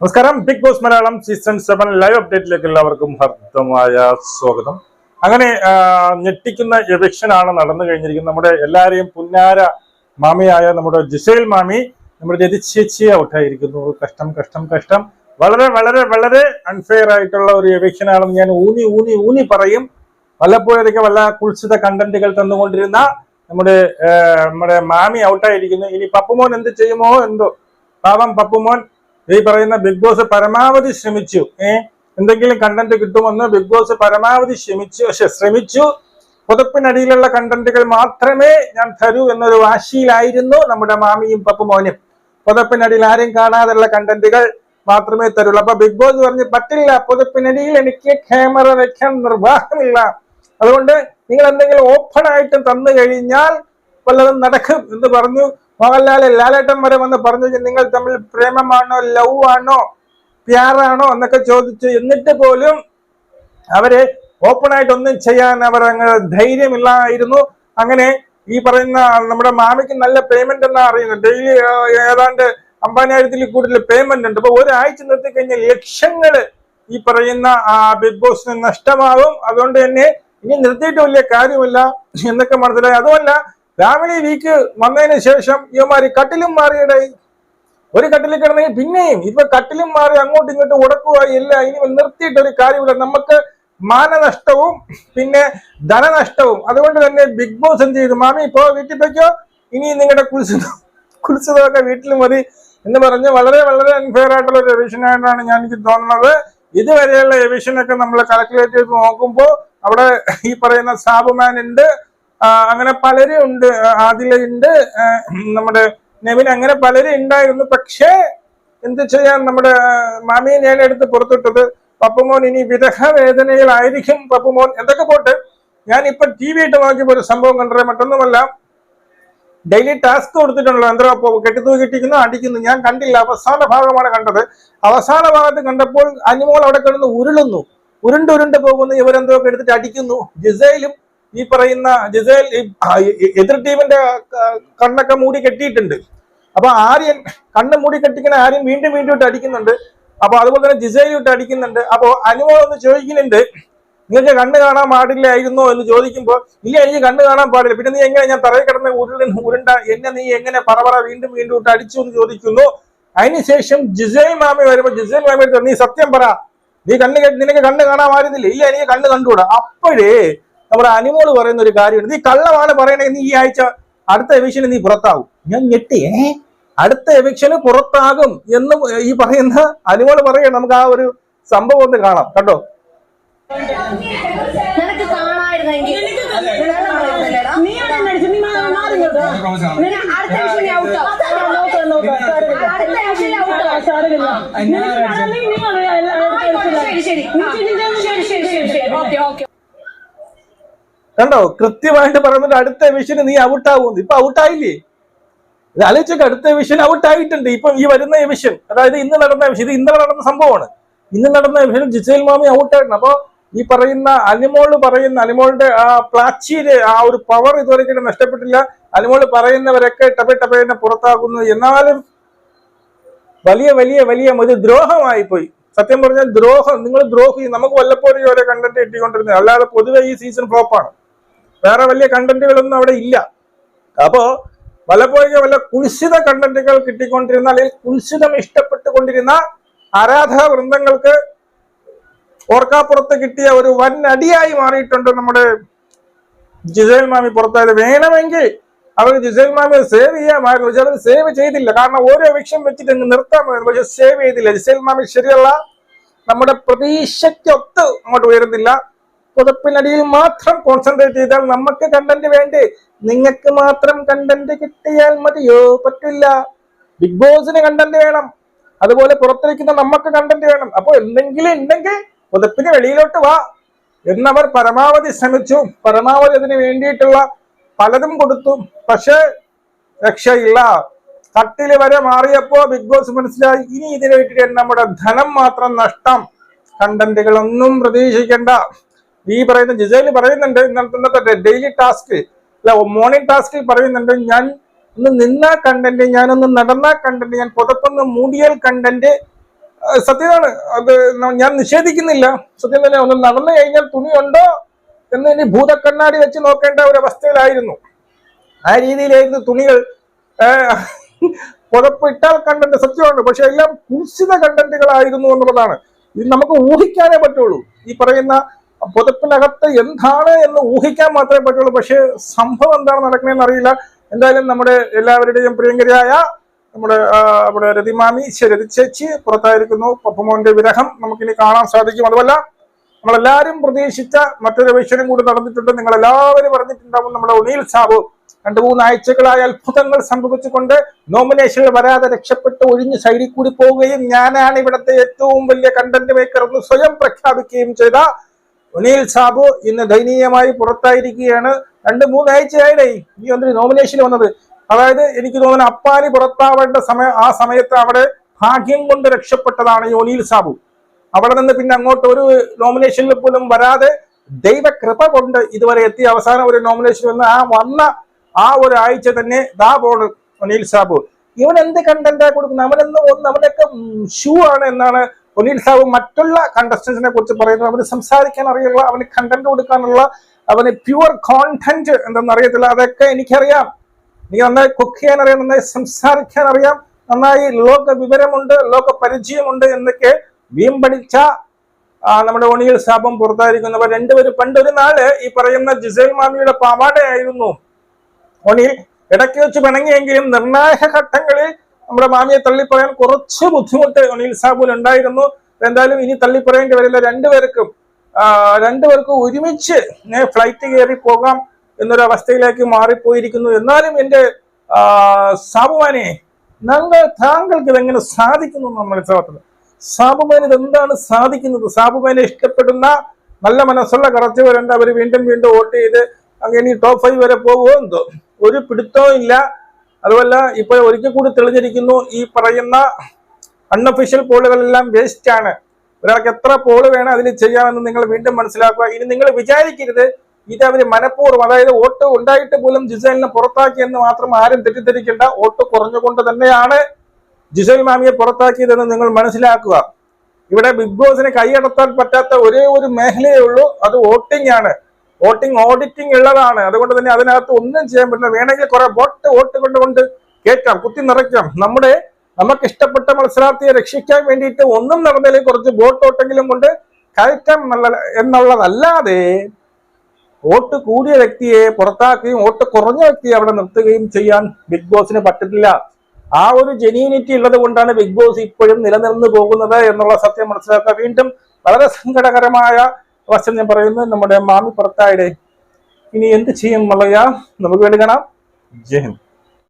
നമസ്കാരം. Bigg Boss Malayalam season 7 live അപ്ഡേറ്റിലേക്ക് എല്ലാവർക്കും ഹർദ്ദമായ സ്വാഗതം. അങ്ങനെ ഞെട്ടിക്കുന്ന എവിക്ഷൻ ആണ് നടന്നു കഴിഞ്ഞിരിക്കുന്നത്. നമ്മുടെ എല്ലാരെയും പുന്നാര മാമിയായ നമ്മുടെ ജിസേൽ മാമി നമ്മുടെ രതിച്ചേച്ചിയെ ഔട്ടായിരിക്കുന്നു. കഷ്ടം കഷ്ടം കഷ്ടം. വളരെ വളരെ വളരെ അൺഫെയർ ആയിട്ടുള്ള ഒരു എവിക്ഷൻ ആണെന്ന് ഞാൻ ഊന്നി ഊന്നി ഊന്നി പറയും. വല്ലപ്പോഴൊക്കെ വല്ല കുൽസിത കണ്ടന്റുകൾ തന്നുകൊണ്ടിരുന്ന നമ്മുടെ മാമി ഔട്ടായിരിക്കുന്നു. ഇനി പപ്പുമോൻ എന്ത് ചെയ്യുമോ എന്തോ. പാവം പപ്പുമോൻ ഈ പറയുന്ന ബിഗ് ബോസ് പരമാവധി ശ്രമിച്ചു. എന്തെങ്കിലും കണ്ടന്റ് കിട്ടുമെന്ന് ബിഗ് ബോസ് പരമാവധി ശ്രമിച്ചു. പുതപ്പിനടിയിലുള്ള കണ്ടന്റുകൾ മാത്രമേ ഞാൻ തരൂ എന്നൊരു വാശിയിലായിരുന്നു നമ്മുടെ മാമിയും പപ്പുമോനും. പുതപ്പിനടിയിൽ ആരും കാണാതെയുള്ള കണ്ടന്റുകൾ മാത്രമേ തരുള്ളൂ. അപ്പൊ ബിഗ് ബോസ് പറഞ്ഞ് പറ്റില്ല, പുതപ്പിനടിയിൽ എനിക്ക് ക്യാമറ വെക്കാൻ നിർവാഹമില്ല, അതുകൊണ്ട് നിങ്ങൾ എന്തെങ്കിലും ഓപ്പൺ ആയിട്ട് തന്നു കഴിഞ്ഞാൽ വല്ലതും നടക്കും എന്ന് പറഞ്ഞു. മോഹൻലാൽ ലാലേട്ടൻ വരെ വന്ന് പറഞ്ഞു, നിങ്ങൾ തമ്മിൽ പ്രേമമാണോ, ലവ് ആണോ, പ്യാറാണോ എന്നൊക്കെ ചോദിച്ചു. എന്നിട്ട് പോലും അവരെ ഓപ്പൺ ആയിട്ടൊന്നും ചെയ്യാൻ അവർ അങ്ങ് ധൈര്യമില്ലായിരുന്നു. അങ്ങനെ ഈ പറയുന്ന നമ്മുടെ മാമിക്ക് നല്ല പേയ്മെന്റ് എന്നാ അറിയുന്നത്. ഡെയിലി ഏതാണ്ട് 50,000-ൽ കൂടുതൽ പേയ്മെന്റ് ഉണ്ട്. അപ്പൊ ഒരാഴ്ച നിർത്തി കഴിഞ്ഞാൽ ലക്ഷങ്ങള് ഈ പറയുന്ന ബിഗ് ബോസിന് നഷ്ടമാകും. അതുകൊണ്ട് തന്നെ ഇനി നിർത്തിയിട്ട് വലിയ കാര്യമില്ല എന്നൊക്കെ മനസ്സിലായി. അതുമല്ല, ഫാമിലി വീക്ക് വന്നതിന് ശേഷം ഇവന്മാര് കട്ടിലും മാറിയിടായി. ഒരു കട്ടിലിൽ കിടന്നെങ്കിൽ പിന്നെയും ഇപ്പൊ കട്ടിലും മാറി അങ്ങോട്ടും ഇങ്ങോട്ടും ഉടക്കുവായി. ഇല്ല, ഇനി നിർത്തിയിട്ട് ഒരു കാര്യമില്ല. നമുക്ക് മാനനഷ്ടവും പിന്നെ ധനനഷ്ടവും. അതുകൊണ്ട് തന്നെ ബിഗ് ബോസ് എന്ത് ചെയ്തു, മാമി ഇപ്പോ വീട്ടിൽ പോയിക്കോ, ഇനി നിങ്ങളുടെ കുൽസിതമൊക്കെ വീട്ടിൽ മതി എന്ന് പറഞ്ഞ് വളരെ വളരെ അൺഫെയർ ആയിട്ടുള്ള ഒരു എവിഷനായിട്ടാണ് ഞാൻ എനിക്ക് തോന്നുന്നത്. ഇതുവരെയുള്ള എവിഷനൊക്കെ നമ്മൾ കാൽക്കുലേറ്റ് ചെയ്ത് നോക്കുമ്പോൾ അവിടെ ഈ പറയുന്ന സാബുമാൻ ഉണ്ട്, അങ്ങനെ പലരും ഉണ്ട്, ആദിലുണ്ട്, നമ്മുടെ നെവിൻ, അങ്ങനെ പലരും ഉണ്ടായിരുന്നു. പക്ഷേ എന്ത് ചെയ്യാൻ, നമ്മുടെ മാമിയെ ഞാൻ എടുത്ത് പുറത്തിട്ടത്. പപ്പുമോൻ ഇനി വിരഹവേദനയിലായിരിക്കും പപ്പുമോൻ. എന്തൊക്കെ പോട്ട്, ഞാൻ ഇപ്പൊ TV ഇട്ട് നോക്കിയപ്പോ ഒരു സംഭവം കണ്ടത് മറ്റൊന്നുമല്ല. ഡെയിലി ടാസ്ക് കൊടുത്തിട്ടുണ്ടല്ലോ, എന്തോ കെട്ടിത്തൂക്കിട്ടിരിക്കുന്നു, അടിക്കുന്നു. ഞാൻ കണ്ടില്ല, അവസാന ഭാഗമാണ് കണ്ടത്. അവസാന ഭാഗത്ത് കണ്ടപ്പോൾ അനിമോൾ അവിടെ കിടന്ന് ഉരുണ്ട് പോകുന്നു. ഇവരെന്തോ എടുത്തിട്ട് അടിക്കുന്നു. ജിസേലും ഈ പറയുന്ന ജിസേൽ എതിർ ടീമിന്റെ കണ്ണൊക്കെ മൂടി കെട്ടിയിട്ടുണ്ട്. അപ്പൊ ആര്യൻ കണ്ണ് മൂടി കെട്ടിക്കുന്ന ആര്യൻ വീണ്ടും ഇട്ട് അടിക്കുന്നുണ്ട്. അപ്പൊ അതുപോലെ തന്നെ ജിസേലും ഇട്ട് അടിക്കുന്നുണ്ട്. അപ്പൊ അനുമോൾ ഒന്ന് ചോദിക്കുന്നുണ്ട്, നിങ്ങൾക്ക് കണ്ണ് കാണാൻ പാടില്ലായിരുന്നോ എന്ന് ചോദിക്കുമ്പോൾ, ഇല്ല, എനിക്ക് കണ്ണ് കാണാൻ പാടില്ല, പിന്നെ നീ എങ്ങനെ ഞാൻ തറയിൽ കിടന്ന് ഉരുണ്ട എന്നെ നീ എങ്ങനെ പറ വീണ്ടും ഇട്ട് അടിച്ചു എന്ന് ചോദിക്കുന്നു. അതിനുശേഷം ജിസേൽ മാമി വരുമ്പോ ജിസേൽ മാമി നീ സത്യം പറ, നീ നിനക്ക് കണ്ണ് കാണാൻ പാടുന്നില്ല. ഇല്ല, എനിക്ക് കണ്ണ് കണ്ടുകൂടാ. അപ്പോഴേ നമ്മുടെ അനിമോള് പറയുന്ന ഒരു കാര്യമുണ്ട്, നീ കള്ളമാണ് പറയണേ, നീ ഈ ആഴ്ച അടുത്ത എവിക്ഷന് നീ പുറത്താകും. ഞാൻ ഞെട്ടി, അടുത്ത എവിക്ഷന് പുറത്താകും എന്ന് ഈ പറയുന്ന അനിമോള് പറയണം. നമുക്ക് ആ ഒരു സംഭവം ഒന്ന് കാണാം, കണ്ടോ. കണ്ടോ, കൃത്യമായിട്ട് പറയുന്നത് അടുത്ത എവിഷന് നീ ഔട്ടാവും. ഇപ്പൊ ഔട്ടായില്ലേ, ഇത് ആലോചിച്ചൊക്കെ, അടുത്ത എവിഷൻ ഔട്ടായിട്ടുണ്ട്. ഇപ്പം ഈ വരുന്ന എവിഷൻ, അതായത് ഇന്ന് നടന്ന എവിഷൻ, ഇത് ഇന്നലെ നടന്ന സംഭവമാണ്. ഇന്ന് നടന്ന എവിഷൻ ജിസേൽ മാമി ഔട്ടായിരുന്നു. അപ്പൊ ഈ പറയുന്ന അനിമോളുടെ ആ പ്ലാച്ചിയുടെ ആ ഒരു പവർ ഇതുവരെയ്ക്കും നഷ്ടപ്പെട്ടില്ല. അനിമോള് പറയുന്നവരൊക്കെ ടപെ പുറത്താക്കുന്നു. എന്നാലും വലിയ വലിയ വലിയ ഒരു ദ്രോഹമായി പോയി. സത്യം പറഞ്ഞാൽ ദ്രോഹം, നിങ്ങൾ ദ്രോഹി. നമുക്ക് വല്ലപ്പോഴും ഓരോ കണ്ടന്റ് കിട്ടിക്കൊണ്ടിരുന്നത്, അല്ലാതെ പൊതുവെ ഈ സീസൺ ഫ്ലോപ്പാണ്. വേറെ വലിയ കണ്ടന്റുകളൊന്നും അവിടെ ഇല്ല. അപ്പോ വല്ലപ്പോഴും വല്ല കുൽസിത കണ്ടന്റുകൾ കിട്ടിക്കൊണ്ടിരുന്ന, അല്ലെങ്കിൽ കുൽസിതം ഇഷ്ടപ്പെട്ടുകൊണ്ടിരുന്ന ആരാധക വൃന്ദങ്ങൾക്ക് ഓർക്കാപ്പുറത്ത് കിട്ടിയ ഒരു വൻ അടിയായി മാറിയിട്ടുണ്ട് നമ്മുടെ ജിസേൽ മാമി പുറത്തായത്. വേണമെങ്കിൽ അവർ ജിസേൽ മാമിയെ സേവ് ചെയ്യാമായിരുന്നു, പക്ഷെ അവർ സേവ് ചെയ്തില്ല. കാരണം ഓരോ എവിക്ഷൻ വെച്ചിട്ട് നിർത്താമായിരുന്നു, പക്ഷെ സേവ് ചെയ്തില്ല. ജിസേൽ മാമി ശരിയല്ല, നമ്മുടെ പ്രതീക്ഷയ്ക്കൊത്ത് അങ്ങോട്ട് ഉയരുന്നില്ല. പുതപ്പിനടിയിൽ മാത്രം കോൺസെൻട്രേറ്റ് ചെയ്താൽ നമുക്ക് കണ്ടന്റ് വേണ്ടേ? നിങ്ങൾക്ക് മാത്രം കണ്ടന്റ് കിട്ടിയാൽ മതിയോ? പറ്റില്ല. ബിഗ് ബോസിന് കണ്ടന്റ് വേണം, അതുപോലെ പുറത്തിരിക്കുന്ന നമുക്ക് കണ്ടന്റ് വേണം. അപ്പൊ എന്തെങ്കിലും ഉണ്ടെങ്കിൽ പുതപ്പിന് വെളിയിലോട്ട് വാ എന്നവർ പരമാവധി ശ്രമിച്ചു. പരമാവധി അതിന് വേണ്ടിയിട്ടുള്ള പലതും കൊടുത്തു, പക്ഷെ രക്ഷയില്ല. കട്ടില് വരെ മാറിയപ്പോ ബിഗ് ബോസ് മനസ്സിലായി, ഇനി ഇതിന് വേണ്ടിയിട്ട് നമ്മുടെ ധനം മാത്രം നഷ്ടം, കണ്ടന്റുകളൊന്നും പ്രതീക്ഷിക്കേണ്ട. ഈ പറയുന്ന ജിസേല് പറയുന്നുണ്ട്, ഇന്നത്തെ ഡെയിലി ടാസ്ക് അല്ല, മോർണിംഗ് ടാസ്കിൽ പറയുന്നുണ്ട്, ഞാൻ ഒന്ന് നിന്നാ കണ്ടന്റ്, ഞാനൊന്ന് നടന്നാ കണ്ടന്റ്, ഞാൻ പുതപ്പൊന്ന് മൂടിയാൽ കണ്ടന്റ്. സത്യമാണ് അത്, ഞാൻ നിഷേധിക്കുന്നില്ല. സത്യം തന്നെ. ഒന്ന് നടന്നു കഴിഞ്ഞാൽ തുണിയുണ്ടോ എന്ന് ഇനി ഭൂതക്കണ്ണാടി വെച്ച് നോക്കേണ്ട ഒരു അവസ്ഥയിലായിരുന്നു. ആ രീതിയിലായിരുന്നു തുണികൾ. പുതപ്പ് ഇട്ടാൽ കണ്ടന്റ് സത്യമാണ്, പക്ഷെ എല്ലാം കുൽസിത കണ്ടന്റുകളായിരുന്നു എന്നുള്ളതാണ്. ഇത് നമുക്ക് ഊഹിക്കാനേ പറ്റുള്ളൂ. ഈ പറയുന്ന പുതപ്പിനകത്ത് എന്താണ് എന്ന് ഊഹിക്കാൻ മാത്രമേ പറ്റുള്ളൂ. പക്ഷെ സംഭവം എന്താണ് നടക്കണേന്ന് അറിയില്ല. എന്തായാലും നമ്മുടെ എല്ലാവരുടെയും പ്രിയങ്കരിയായ നമ്മുടെ രതിമാമി, രതി ചേച്ചി പുറത്തായിരിക്കുന്നു. പപ്പുമോന്റെ വിരഹം നമുക്കിനി കാണാൻ സാധിക്കും. അതുമല്ല, നമ്മളെല്ലാവരും പ്രതീക്ഷിച്ച മറ്റൊരു വിഷയം കൂടി നടന്നിട്ടുണ്ട്. നിങ്ങൾ എല്ലാവരും പറഞ്ഞിട്ടുണ്ടാവും, നമ്മുടെ ഒനീൽ സാബു 2-3 ആഴ്ചകളായ അത്ഭുതങ്ങൾ സംഭവിച്ചുകൊണ്ട് നോമിനേഷനിൽ വരാതെ രക്ഷപ്പെട്ട് ഒഴിഞ്ഞ് സൈഡിൽ കൂടി പോവുകയും ഞാനാണ് ഇവിടുത്തെ ഏറ്റവും വലിയ കണ്ടന്റ് മേക്കർ എന്ന് സ്വയം പ്രഖ്യാപിക്കുകയും ചെയ്ത ഒനീൽ സാബു ഇന്ന് ദയനീയമായി പുറത്തായിരിക്കുകയാണ്. 2-3 ആഴ്ചയായിടേ ഈ ഒന്നിന് നോമിനേഷൻ വന്നത്. അതായത് എനിക്ക് തോന്നുന്നു അപ്പാനി പുറത്താവേണ്ട ആ സമയത്ത് അവിടെ ഭാഗ്യം കൊണ്ട് രക്ഷപ്പെട്ടതാണ് ഈ ഒനീൽ സാബു. അവിടെ നിന്ന് പിന്നെ അങ്ങോട്ട് ഒരു നോമിനേഷനിൽ പോലും വരാതെ ദൈവകൃപ കൊണ്ട് ഇതുവരെ എത്തി. അവസാനം ഒരു നോമിനേഷൻ വന്ന ആ ഒരു ആഴ്ച തന്നെ ദാ പോണ് ഒനീൽ സാബു. ഇവൻ എന്ത് കണ്ടന്റാ കൊടുക്കുന്നത്? അവനൊക്കെ ഷൂ ആണ് എന്നാണ് ഒനീൽ സാബു മറ്റുള്ള കണ്ടസ്റ്റൻസിനെ കുറിച്ച് പറയുന്നത്. അവന് സംസാരിക്കാൻ അറിയില്ല, അവന് കണ്ടന്റ് കൊടുക്കാനുള്ള, അവന് പ്യുവർ കോണ്ടന്റ് എന്തെന്ന് അറിയത്തില്ല. അതൊക്കെ എനിക്കറിയാം. എനിക്ക് നന്നായി കുക്ക് ചെയ്യാൻ അറിയാം, നന്നായി സംസാരിക്കാൻ അറിയാം, നന്നായി ലോക വിവരമുണ്ട്, ലോക പരിചയമുണ്ട് എന്നൊക്കെ വീമ്പടിച്ച നമ്മുടെ ഒനീൽ സാബും പുറത്തായിരിക്കുന്നവർ രണ്ടുപേരും. പണ്ടൊരു നാള് ഈ പറയുന്ന ജിസേൽ മാമിയുടെ പാവാടയായിരുന്നു ഒനീൽ. ഇടയ്ക്ക് വെച്ച് പിണങ്ങിയെങ്കിലും നിർണായക ഘട്ടങ്ങളിൽ നമ്മുടെ മാമിയെ തള്ളിപ്പറയാൻ കുറച്ച് ബുദ്ധിമുട്ട് ഒനീൽ സാബുൽ ഉണ്ടായിരുന്നു. എന്തായാലും ഇനി തള്ളിപ്പറയേണ്ടി വരില്ല. രണ്ടുപേർക്കും ഒരുമിച്ച് ഫ്ലൈറ്റ് കയറി പോകാം എന്നൊരു അവസ്ഥയിലേക്ക് മാറിപ്പോയിരിക്കുന്നു. എന്നാലും എന്റെ സാബുമാനെ, താങ്കൾക്ക് ഇതെങ്ങനെ സാധിക്കുന്നു എന്ന് മനസ്സിലാക്കുന്നത്? സാബുമാൻ ഇതെന്താണ് സാധിക്കുന്നത്? സാബുമാനെ ഇഷ്ടപ്പെടുന്ന നല്ല മനസ്സുള്ള കുറച്ചുപേരുണ്ട്. അവർ വീണ്ടും വോട്ട് ചെയ്ത് അങ്ങനെ ടോപ്പ് 5 വരെ പോകുമോ എന്തോ, ഒരു പിടുത്തവും ഇല്ല. അതുമല്ല, ഇപ്പൊ ഒരിക്കൽ കൂടി തെളിഞ്ഞിരിക്കുന്നു, ഈ പറയുന്ന അൺഒഫീഷ്യൽ പോളുകളെല്ലാം വേസ്റ്റ് ആണ്. ഒരാൾക്ക് എത്ര പോള് വേണം അതിൽ ചെയ്യാമെന്ന് നിങ്ങൾ വീണ്ടും മനസ്സിലാക്കുക. ഇനി നിങ്ങൾ വിചാരിക്കരുത് ഇത് അവര് മനഃപൂർവ്വം, അതായത് വോട്ട് ഉണ്ടായിട്ട് പോലും ജിസേലിനെ പുറത്താക്കിയെന്ന് മാത്രം ആരും തെറ്റിദ്ധരിക്കേണ്ട. വോട്ട് കുറഞ്ഞുകൊണ്ട് തന്നെയാണ് ജിസേൽ മാമിയെ പുറത്താക്കിയതെന്ന് നിങ്ങൾ മനസ്സിലാക്കുക. ഇവിടെ ബിഗ് ബോസിന് കൈയടത്താൻ പറ്റാത്ത ഒരേ ഒരു മേഖലയേ ഉള്ളൂ, അത് വോട്ടിംഗ് ആണ്. വോട്ടിംഗ് ഓഡിറ്റിംഗ് ഉള്ളതാണ്. അതുകൊണ്ട് തന്നെ അതിനകത്ത് ഒന്നും ചെയ്യാൻ പറ്റില്ല. വേണമെങ്കിൽ കുറെ വോട്ട് കൊണ്ട് കേൾക്കാം, കുത്തി നിറയ്ക്കാം. നമുക്ക് ഇഷ്ടപ്പെട്ട മത്സരാർത്ഥിയെ രക്ഷിക്കാൻ വേണ്ടിയിട്ട് ഒന്നും നടന്നതിലേക്ക് കുറച്ച് വോട്ടെങ്കിലും കൊണ്ട് കയറ്റാം എന്നുള്ളതല്ലാതെ വോട്ട് കൂടിയ വ്യക്തിയെ പുറത്താക്കുകയും വോട്ട് കുറഞ്ഞ വ്യക്തിയെ അവിടെ നിർത്തുകയും ചെയ്യാൻ ബിഗ് ബോസിന് പറ്റത്തില്ല. ആ ഒരു ജെന്യൂനിറ്റി ഉള്ളത് കൊണ്ടാണ് ബിഗ് ബോസ് ഇപ്പോഴും നിലനിന്ന് പോകുന്നത് എന്നുള്ള സത്യം മനസ്സിലാക്കുക. വീണ്ടും വളരെ സങ്കടകരമായ വശം ഞാൻ പറയുന്നത്, നമ്മുടെ മാമി പുറത്തായുടെ ഇനി എന്ത് ചെയ്യും മള്ളയ്യ? നമുക്ക് വേണ്ടി കാണാം. ജയ് ഹിന്ദ്.